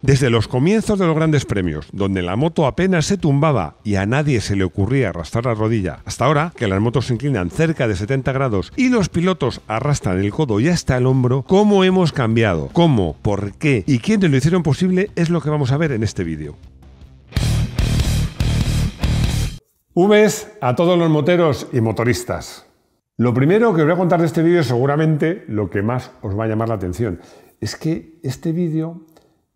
Desde los comienzos de los grandes premios, donde la moto apenas se tumbaba y a nadie se le ocurría arrastrar la rodilla, hasta ahora que las motos se inclinan cerca de 70 grados y los pilotos arrastran el codo y hasta el hombro, ¿cómo hemos cambiado? ¿Cómo? ¿Por qué? ¿Y quiénes lo hicieron posible? Es lo que vamos a ver en este vídeo. Vs a todos los moteros y motoristas. Lo primero que os voy a contar de este vídeo es seguramente lo que más os va a llamar la atención. Es que este vídeo,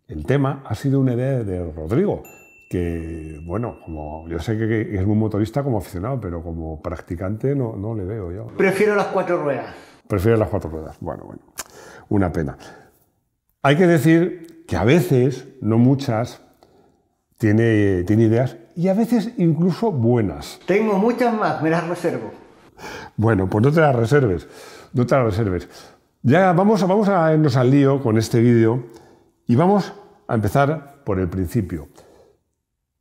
el tema, ha sido una idea de Rodrigo, que, bueno, como yo sé que es un motorista como aficionado, pero como practicante no le veo yo. Prefiero las 4 ruedas. Prefiero las 4 ruedas. Bueno, una pena. Hay que decir que a veces, no muchas, tiene ideas y a veces incluso buenas. Tengo muchas más, me las reservo. Bueno, pues no te las reserves, no te las reserves. Ya vamos a irnos al lío con este vídeo y vamos a empezar por el principio.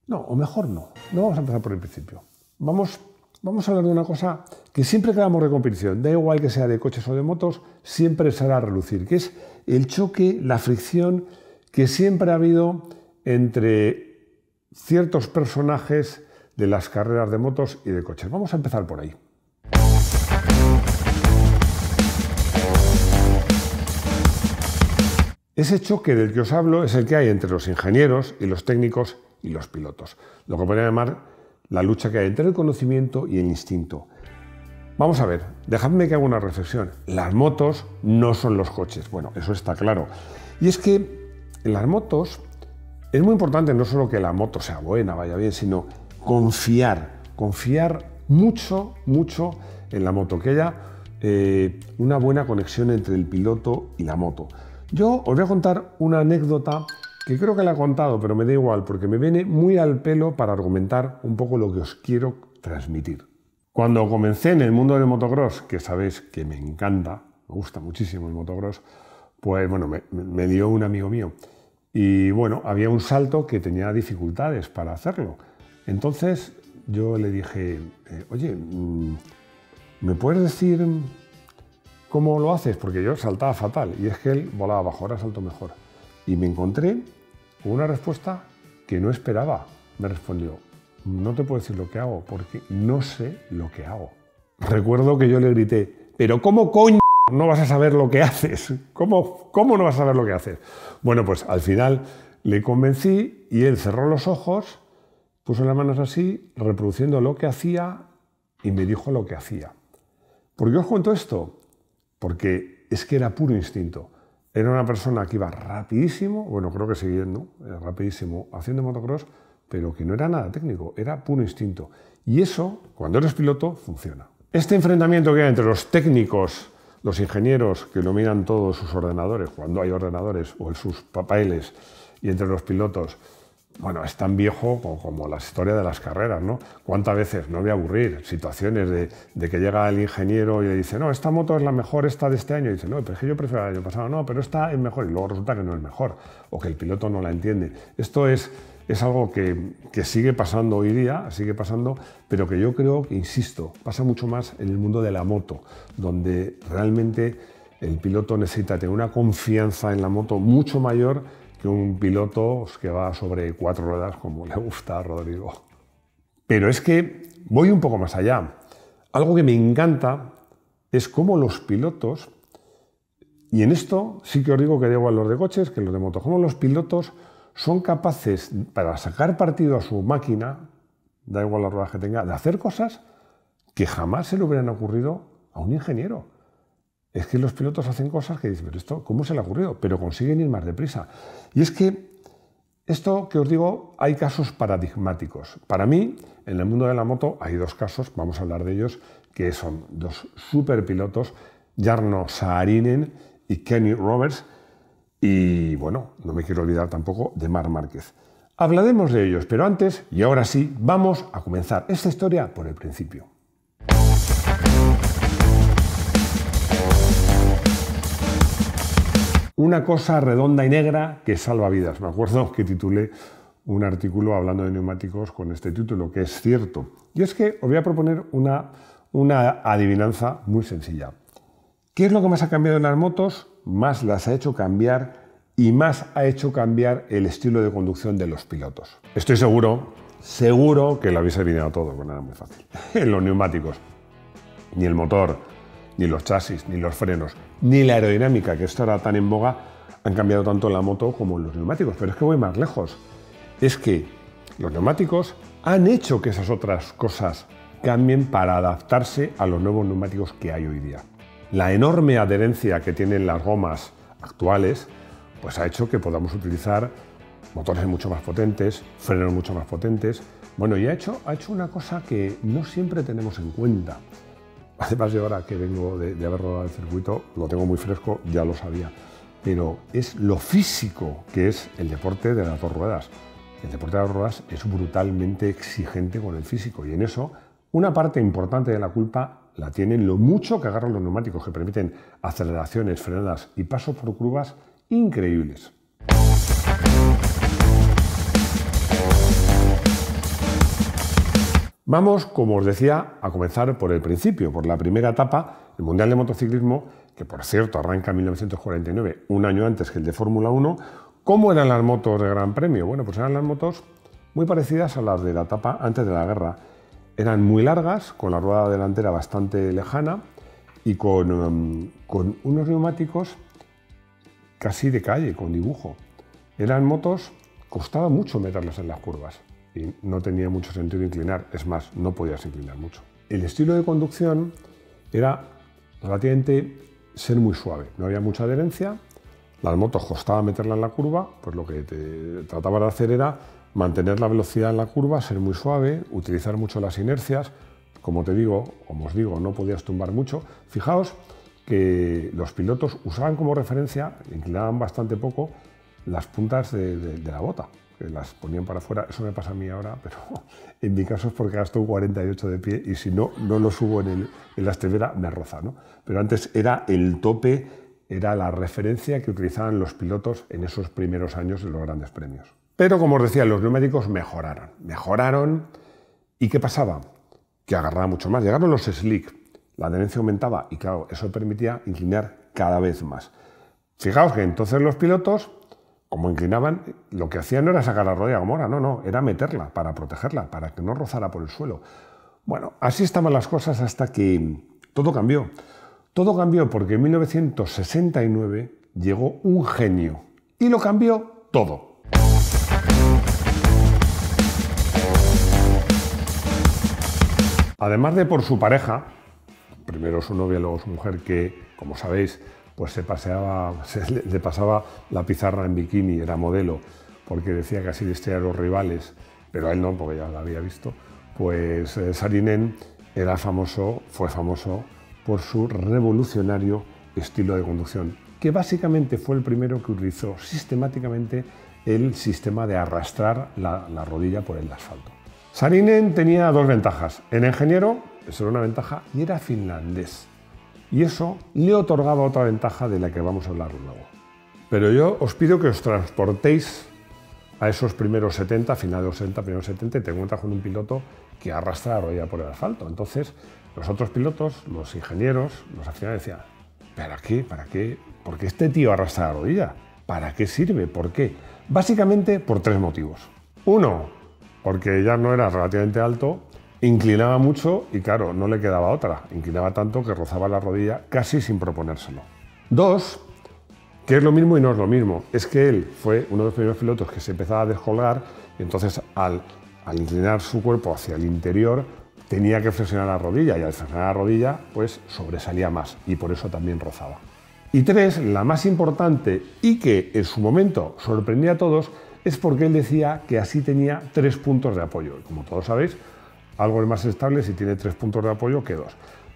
No, o mejor no vamos a empezar por el principio. Vamos a hablar de una cosa que siempre que hagamos de competición, da igual que sea de coches o de motos, siempre será a relucir, que es el choque, la fricción que siempre ha habido entre ciertos personajes de las carreras de motos y de coches. Vamos a empezar por ahí. Ese choque del que os hablo es el que hay entre los ingenieros y los técnicos y los pilotos. Lo que podría llamar la lucha que hay entre el conocimiento y el instinto. Vamos a ver, dejadme que haga una reflexión. Las motos no son los coches. Bueno, eso está claro. Y es que en las motos es muy importante no solo que la moto sea buena, vaya bien, sino confiar mucho en la moto, que haya una buena conexión entre el piloto y la moto. Yo os voy a contar una anécdota que creo que la he contado, pero me da igual, porque me viene muy al pelo para argumentar un poco lo que os quiero transmitir. Cuando comencé en el mundo del motocross, que sabéis que me encanta, me gusta muchísimo el motocross, pues bueno, me dio un amigo mío. Y bueno, había un salto que tenía dificultades para hacerlo. Entonces yo le dije, oye, ¿me puedes decir cómo lo haces? Porque yo saltaba fatal y es que él volaba bajo, ahora salto mejor. Y me encontré con una respuesta que no esperaba. Me respondió, no te puedo decir lo que hago porque no sé lo que hago. Recuerdo que yo le grité, pero ¿cómo coño no vas a saber lo que haces? ¿Cómo no vas a saber lo que haces? Bueno, pues al final le convencí y él cerró los ojos, puso las manos así, reproduciendo lo que hacía y me dijo lo que hacía. ¿Por qué os cuento esto? Porque es que era puro instinto. Era una persona que iba rapidísimo, bueno, creo que siguiendo, rapidísimo, haciendo motocross, pero que no era nada técnico, era puro instinto. Y eso, cuando eres piloto, funciona. Este enfrentamiento que hay entre los técnicos, los ingenieros que dominan todos sus ordenadores, cuando hay ordenadores o en sus papeles, y entre los pilotos, bueno, es tan viejo como la historia de las carreras, ¿no? ¿Cuántas veces, no voy a aburrir, situaciones de que llega el ingeniero y le dice, no, esta moto es la mejor, esta de este año, y dice, no, pero es que yo prefiero el año pasado, no, pero esta es mejor, y luego resulta que no es mejor, o que el piloto no la entiende. Esto es algo que sigue pasando hoy día, sigue pasando, pero que yo creo, insisto, pasa mucho más en el mundo de la moto, donde realmente el piloto necesita tener una confianza en la moto mucho mayor que un piloto que va sobre 4 ruedas, como le gusta a Rodrigo. Pero es que voy un poco más allá. Algo que me encanta es cómo los pilotos, y en esto sí que os digo que da igual los de coches que los de motos, cómo los pilotos son capaces, para sacar partido a su máquina, da igual las ruedas que tenga, de hacer cosas que jamás se le hubieran ocurrido a un ingeniero. Es que los pilotos hacen cosas que dicen, pero esto, ¿cómo se le ha ocurrido? Pero consiguen ir más deprisa. Y es que esto que os digo, hay casos paradigmáticos. Para mí, en el mundo de la moto, hay 2 casos, vamos a hablar de ellos, que son 2 superpilotos, Jarno Saarinen y Kenny Roberts, y bueno, no me quiero olvidar tampoco de Marc Márquez. Hablaremos de ellos, pero antes, y ahora sí, vamos a comenzar esta historia por el principio. Una cosa redonda y negra que salva vidas. Me acuerdo que titulé un artículo hablando de neumáticos con este título, que es cierto. Y es que os voy a proponer una adivinanza muy sencilla. ¿Qué es lo que más ha cambiado en las motos? Más las ha hecho cambiar y más ha hecho cambiar el estilo de conducción de los pilotos. Estoy seguro que lo habéis adivinado todo, con nada muy fácil. En los neumáticos, ni el motor, ni los chasis, ni los frenos, ni la aerodinámica, que esto era tan en boga, han cambiado tanto en la moto como en los neumáticos. Pero es que voy más lejos. Es que los neumáticos han hecho que esas otras cosas cambien para adaptarse a los nuevos neumáticos que hay hoy día. La enorme adherencia que tienen las gomas actuales pues ha hecho que podamos utilizar motores mucho más potentes, frenos mucho más potentes. Bueno, y ha hecho una cosa que no siempre tenemos en cuenta. Además, yo ahora que vengo de haber rodado el circuito, lo tengo muy fresco, ya lo sabía, pero es lo físico que es el deporte de las dos ruedas. El deporte de las ruedas es brutalmente exigente con el físico y en eso una parte importante de la culpa la tienen lo mucho que agarran los neumáticos, que permiten aceleraciones, frenadas y pasos por curvas increíbles. Vamos, como os decía, a comenzar por el principio, por la primera etapa, el Mundial de Motociclismo, que por cierto arranca en 1949, un año antes que el de Fórmula 1. ¿Cómo eran las motos de Gran Premio? Bueno, pues eran las motos muy parecidas a las de la etapa antes de la guerra. Eran muy largas, con la rueda delantera bastante lejana y con unos neumáticos casi de calle, con dibujo. Eran motos, costaba mucho meterlas en las curvas y no tenía mucho sentido inclinar, es más, no podías inclinar mucho. El estilo de conducción era relativamente ser muy suave, no había mucha adherencia, las motos costaba meterla en la curva, pues lo que te trataba de hacer era mantener la velocidad en la curva, ser muy suave, utilizar mucho las inercias. Como te digo, como os digo, no podías tumbar mucho. Fijaos que los pilotos usaban como referencia, inclinaban bastante poco, las puntas de la bota, que las ponían para afuera. Eso me pasa a mí ahora, pero en mi caso es porque gasto un 48 de pie y si no lo subo en la estribera, me roza, ¿no? Pero antes era el tope, era la referencia que utilizaban los pilotos en esos primeros años de los grandes premios. Pero, como os decía, los neumáticos mejoraron. ¿Y qué pasaba? Que agarraba mucho más. Llegaron los slick, la adherencia aumentaba y, claro, eso permitía inclinar cada vez más. Fijaos que entonces los pilotos, como inclinaban, lo que hacían no era sacar la rodilla como ahora, no, era meterla para protegerla, para que no rozara por el suelo. Bueno, así estaban las cosas hasta que todo cambió. Todo cambió porque en 1969 llegó un genio y lo cambió todo. Además de por su pareja, primero su novia, luego su mujer, que, como sabéis, pues le pasaba la pizarra en bikini, era modelo, porque decía que así distraía a los rivales, pero a él no, porque ya la había visto, pues Saarinen fue famoso por su revolucionario estilo de conducción, que básicamente fue el primero que utilizó sistemáticamente el sistema de arrastrar la rodilla por el asfalto. Saarinen tenía dos ventajas. Era ingeniero, eso era una ventaja, y era finlandés. Y eso le otorgaba otra ventaja de la que vamos a hablar luego. Pero yo os pido que os transportéis a esos primeros 70, finales de los 70, primeros 70, y te encuentras con un piloto que arrastra la rodilla por el asfalto. Entonces, los otros pilotos, los ingenieros, los aficionados decían, ¿para qué? ¿Para qué? ¿Por qué este tío arrastra la rodilla? ¿Para qué sirve? ¿Por qué? Básicamente por tres motivos. Uno, porque ya no era relativamente alto, inclinaba mucho y claro, no le quedaba otra. Inclinaba tanto que rozaba la rodilla casi sin proponérselo. Dos, que es lo mismo y no es lo mismo, es que él fue uno de los primeros pilotos que se empezaba a descolgar y entonces al inclinar su cuerpo hacia el interior tenía que flexionar la rodilla y al flexionar la rodilla pues sobresalía más y por eso también rozaba. Y tres, la más importante y que en su momento sorprendía a todos, es porque él decía que así tenía 3 puntos de apoyo. Y como todos sabéis, algo es más estable si tiene 3 puntos de apoyo que 2.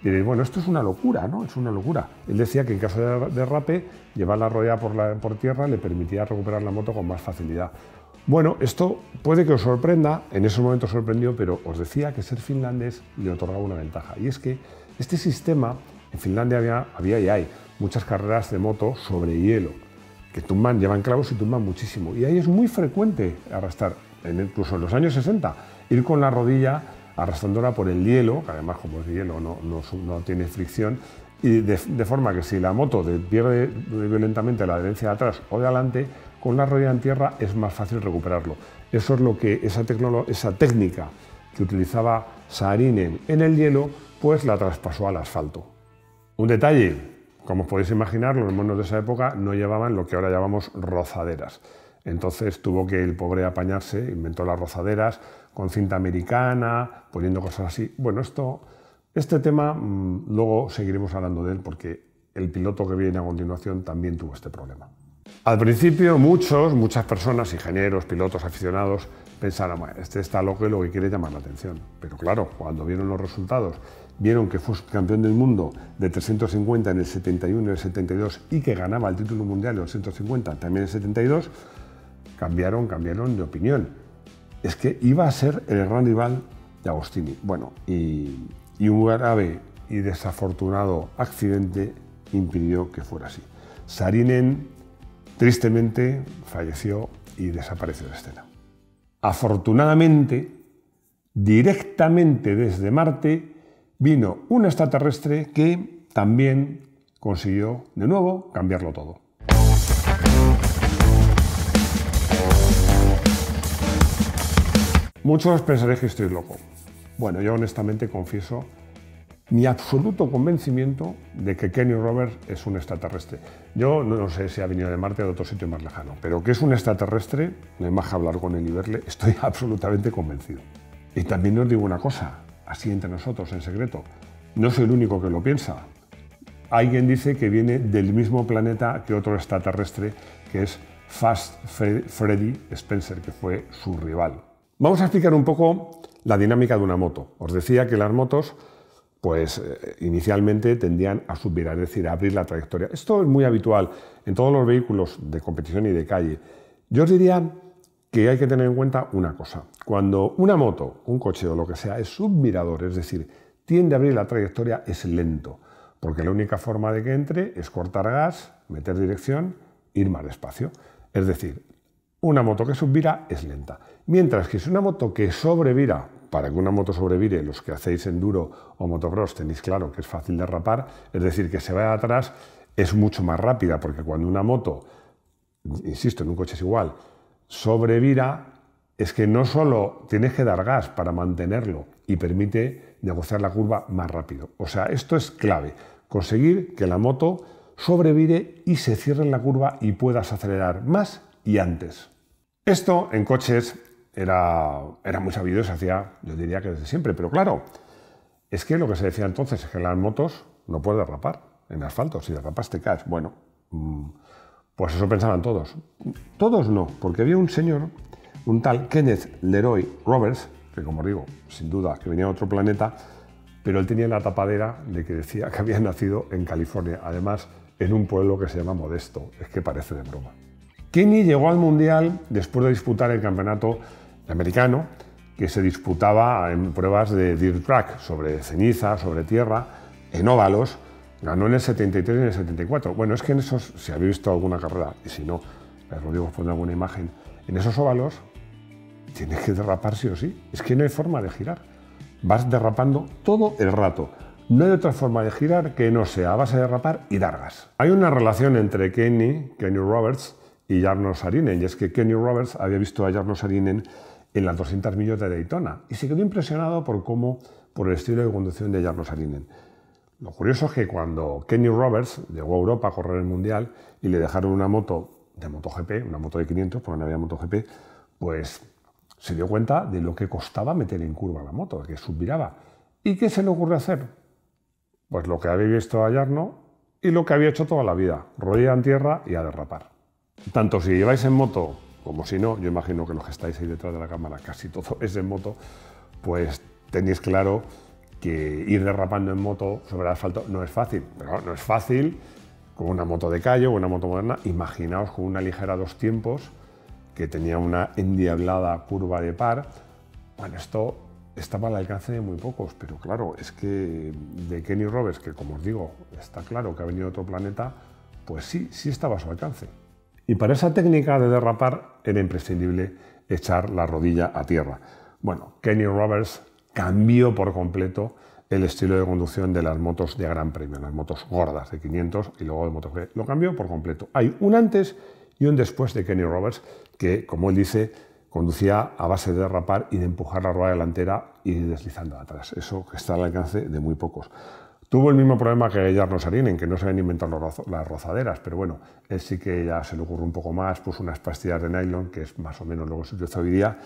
Diréis, bueno, esto es una locura, ¿no? Es una locura. Él decía que en caso de derrape, llevar la rodilla por tierra le permitía recuperar la moto con más facilidad. Bueno, esto puede que os sorprenda, en ese momento sorprendió, pero os decía que ser finlandés le otorgaba una ventaja. Y es que este sistema, en Finlandia había y hay muchas carreras de moto sobre hielo, que llevan clavos y tumban muchísimo. Y ahí es muy frecuente arrastrar, incluso en los años 60, ir con la rodilla arrastrándola por el hielo, que además como es hielo no tiene fricción, y de forma que si la moto pierde violentamente la adherencia de atrás o de adelante, con la rodilla en tierra es más fácil recuperarlo. Eso es lo que esa técnica que utilizaba Saarinen en el hielo, pues la traspasó al asfalto. Un detalle, como os podéis imaginar, los monos de esa época no llevaban lo que ahora llamamos rozaderas. Entonces tuvo que el pobre apañarse, inventó las rozaderas con cinta americana, poniendo cosas así. Bueno, este tema luego seguiremos hablando de él porque el piloto que viene a continuación también tuvo este problema. Al principio muchas personas, ingenieros, pilotos, aficionados, pensaron, bueno, este está loco y lo que quiere es llamar la atención. Pero claro, cuando vieron los resultados, vieron que fue campeón del mundo de 350 en el 71 y en el 72 y que ganaba el título mundial de 250 también en el 72, cambiaron de opinión. Es que iba a ser el gran rival de Agostini. Bueno, y un grave y desafortunado accidente impidió que fuera así. Saarinen tristemente falleció y desapareció de la escena. Afortunadamente, directamente desde Marte vino un extraterrestre que también consiguió de nuevo cambiarlo todo. Muchos pensaréis que estoy loco. Bueno, yo honestamente confieso mi absoluto convencimiento de que Kenny Roberts es un extraterrestre. Yo no sé si ha venido de Marte o de otro sitio más lejano, pero que es un extraterrestre, no hay más que hablar con él y verle, estoy absolutamente convencido. Y también os digo una cosa, así entre nosotros, en secreto, no soy el único que lo piensa. Alguien dice que viene del mismo planeta que otro extraterrestre, que es Fast Freddy Spencer, que fue su rival. Vamos a explicar un poco la dinámica de una moto. Os decía que las motos pues inicialmente tendían a subvirar, es decir, a abrir la trayectoria. Esto es muy habitual en todos los vehículos de competición y de calle. Yo os diría que hay que tener en cuenta una cosa. Cuando una moto, un coche o lo que sea es subvirador, es decir, tiende a abrir la trayectoria, es lento, porque la única forma de que entre es cortar gas, meter dirección, ir más despacio. Es decir, una moto que subvira es lenta. Mientras que si una moto que sobrevira, para que una moto sobrevire, los que hacéis enduro o motocross tenéis claro que es fácil derrapar, es decir, que se vaya atrás, es mucho más rápida, porque cuando una moto, insisto, en un coche es igual, sobrevira, es que no solo tienes que dar gas para mantenerlo y permite negociar la curva más rápido. O sea, esto es clave, conseguir que la moto sobrevire y se cierre en la curva y puedas acelerar más y antes. Esto en coches era muy sabido, se hacía, yo diría que desde siempre, pero claro, es que lo que se decía entonces es que en las motos no puedes derrapar en asfalto, si derrapas te caes. Bueno, pues eso pensaban todos. Todos no, porque había un señor, un tal Kenneth Leroy Roberts, que como digo, sin duda que venía de otro planeta, pero él tenía la tapadera de que decía que había nacido en California, además en un pueblo que se llama Modesto, es que parece de broma. Kenny llegó al Mundial después de disputar el campeonato americano, que se disputaba en pruebas de dirt track, sobre ceniza, sobre tierra, en óvalos. Ganó en el 73 y en el 74. Bueno, es que en esos, si habéis visto alguna carrera, y si no, Rodrigo os pondrá alguna imagen, en esos óvalos tienes que derrapar sí o sí. Es que no hay forma de girar. Vas derrapando todo el rato. No hay otra forma de girar que no sea a base de derrapar y dar gas. Hay una relación entre Kenny Roberts y Jarno Saarinen, y es que Kenny Roberts había visto a Jarno Saarinen en las 200 millas de Daytona y se quedó impresionado por el estilo de conducción de Jarno Saarinen. Lo curioso es que cuando Kenny Roberts llegó a Europa a correr el Mundial y le dejaron una moto de MotoGP, una moto de 500, porque no había MotoGP, pues se dio cuenta de lo que costaba meter en curva la moto, que subviraba. ¿Y qué se le ocurre hacer? Pues lo que había visto a Jarno y lo que había hecho toda la vida, rodilla en tierra y a derrapar. Tanto si lleváis en moto como si no, yo imagino que los que estáis ahí detrás de la cámara, casi todo es en moto, pues tenéis claro que ir derrapando en moto sobre el asfalto no es fácil. Pero no es fácil con una moto de calle o una moto moderna. Imaginaos con una ligera dos tiempos que tenía una endiablada curva de par. Bueno, esto estaba al alcance de muy pocos, pero claro, es que de Kenny Roberts, que como os digo, está claro que ha venido de otro planeta, pues sí estaba a su alcance. Y para esa técnica de derrapar era imprescindible echar la rodilla a tierra. Bueno, Kenny Roberts cambió por completo el estilo de conducción de las motos de Gran Premio, las motos gordas de 500 y luego de MotoGP. Lo cambió por completo. Hay un antes y un después de Kenny Roberts que, como él dice, conducía a base de derrapar y de empujar la rueda delantera y deslizando atrás. Eso que está al alcance de muy pocos. Tuvo el mismo problema que Jarno Saarinen, que no se habían inventado las rozaderas, pero bueno, él sí que ya se le ocurrió un poco más, puso unas pastillas de nylon, que es más o menos lo que se utiliza hoy día,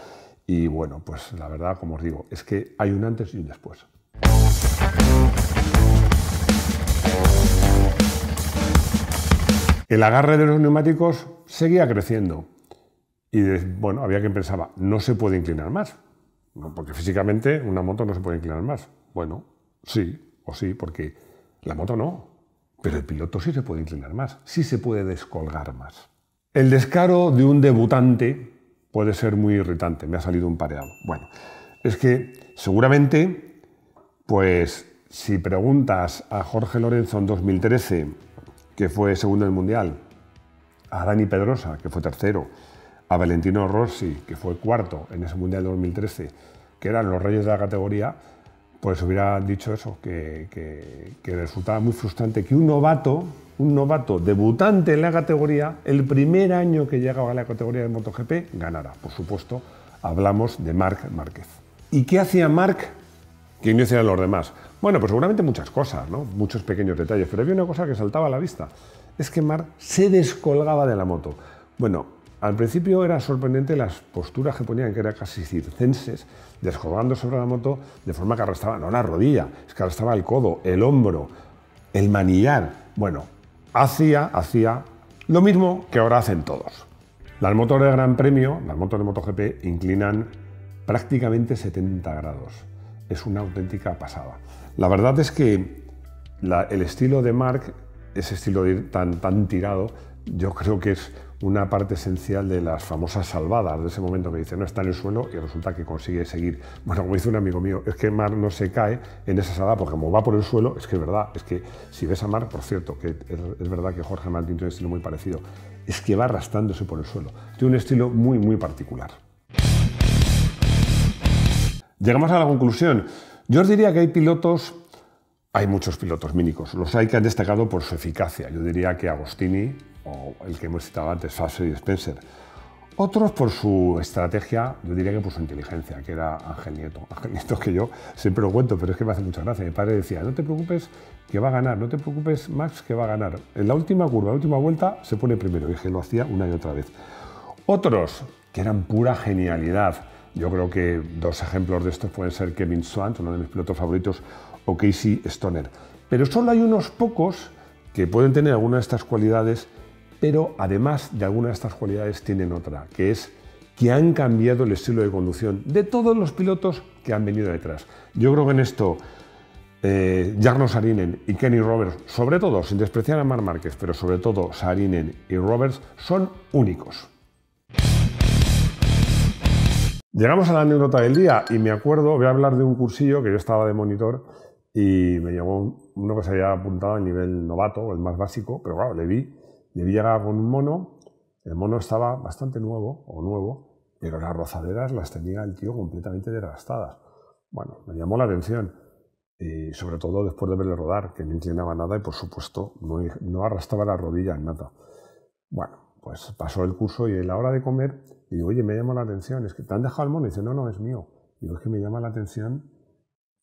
y bueno, pues la verdad, como os digo, es que hay un antes y un después. El agarre de los neumáticos seguía creciendo y bueno, había quien pensaba, no se puede inclinar más, no, porque físicamente una moto no se puede inclinar más. Bueno, sí, o sí, porque la moto no, pero el piloto sí se puede inclinar más, sí se puede descolgar más. El descaro de un debutante puede ser muy irritante, me ha salido un pareado. Bueno, es que seguramente, pues si preguntas a Jorge Lorenzo en 2013, que fue segundo en el Mundial, a Dani Pedrosa, que fue tercero, a Valentino Rossi, que fue cuarto en ese Mundial de 2013, que eran los reyes de la categoría, pues hubiera dicho eso, que resultaba muy frustrante que un novato debutante en la categoría, el primer año que llegaba a la categoría de MotoGP, ganara. Por supuesto, hablamos de Marc Márquez. ¿Y qué hacía Marc que no hicieran los demás? Bueno, pues seguramente muchas cosas, ¿no? Muchos pequeños detalles, pero había una cosa que saltaba a la vista, es que Marc se descolgaba de la moto. Bueno, al principio era sorprendente las posturas que ponían, que eran casi circenses, descolgando sobre la moto de forma que arrastraba, no la rodilla, es que arrastraba el codo, el hombro, el manillar. Bueno, hacía lo mismo que ahora hacen todos. Las motos de Gran Premio, las motos de MotoGP, inclinan prácticamente 70 grados. Es una auténtica pasada. La verdad es que el estilo de Marc, ese estilo de ir tan tirado, yo creo que es una parte esencial de las famosas salvadas, de ese momento que dice, no está en el suelo y resulta que consigue seguir. Bueno, como dice un amigo mío, es que Marc no se cae en esa salvada porque como va por el suelo, es que es verdad, es que si ves a Marc, por cierto, que es verdad que Jorge Martín tiene un estilo muy parecido, es que va arrastrándose por el suelo. Tiene un estilo muy particular. Llegamos a la conclusión. Yo os diría que hay muchos pilotos mínicos, los hay que han destacado por su eficacia. Yo diría que Agostini, o el que hemos citado antes, Fassler y Spencer. Otros por su estrategia, yo diría que por su inteligencia, que era Ángel Nieto. Ángel Nieto, que yo siempre lo cuento, pero es que me hace mucha gracia. Mi padre decía, no te preocupes que va a ganar, no te preocupes, Max, que va a ganar. En la última curva, la última vuelta, se pone primero, y que lo hacía una y otra vez. Otros, que eran pura genialidad. Yo creo que dos ejemplos de estos pueden ser Kevin Schwantz, uno de mis pilotos favoritos, o Casey Stoner. Pero solo hay unos pocos que pueden tener alguna de estas cualidades, pero además de alguna de estas cualidades tienen otra, que es que han cambiado el estilo de conducción de todos los pilotos que han venido detrás. Yo creo que en esto Jarno Saarinen y Kenny Roberts, sobre todo, sin despreciar a Marc Márquez, pero sobre todo Saarinen y Roberts, son únicos. Llegamos a la anécdota del día y me acuerdo, voy a hablar de un cursillo que yo estaba de monitor y me llegó uno que se había apuntado al nivel novato, el más básico, pero claro, le vi llegar con un mono, el mono estaba bastante nuevo, pero las rozaderas las tenía el tío completamente desgastadas. Bueno, me llamó la atención, y sobre todo después de verle rodar, que no inclinaba nada y por supuesto no arrastraba la rodilla en nada. Bueno, pues pasó el curso y a la hora de comer, digo, oye, me llama la atención, es que te han dejado el mono, y dice, no, es mío. Digo, es que me llama la atención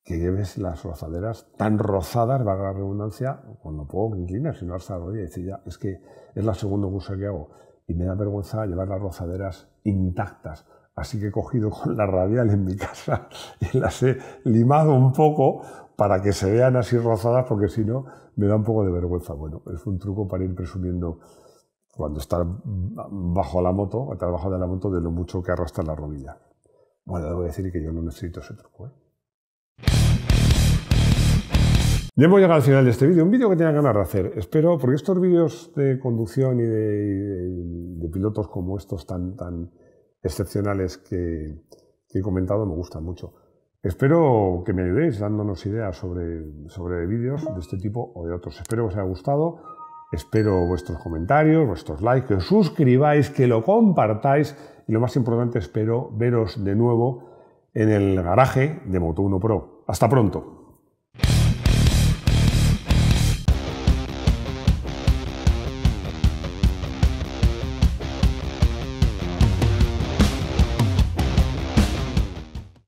que lleves las rozaderas tan rozadas, valga la redundancia, cuando puedo que inclinas, si no alza la rodilla. Y dice, ya, es que es la segunda curso que hago y me da vergüenza llevar las rozaderas intactas. Así que he cogido con la radial en mi casa y las he limado un poco para que se vean así rozadas, porque si no, me da un poco de vergüenza. Bueno, es un truco para ir presumiendo cuando estás bajo la moto, estás bajo de la moto, de lo mucho que arrastra la rodilla. Bueno, debo decir que yo no necesito ese truco, ¿eh? Ya hemos llegado al final de este vídeo, un vídeo que tenía ganas de hacer. Espero, porque estos vídeos de conducción y de pilotos como estos tan excepcionales que he comentado me gustan mucho. Espero que me ayudéis dándonos ideas sobre vídeos de este tipo o de otros. Espero que os haya gustado, espero vuestros comentarios, vuestros likes, que os suscribáis, que lo compartáis y lo más importante, espero veros de nuevo en el garaje de Moto1 Pro. ¡Hasta pronto!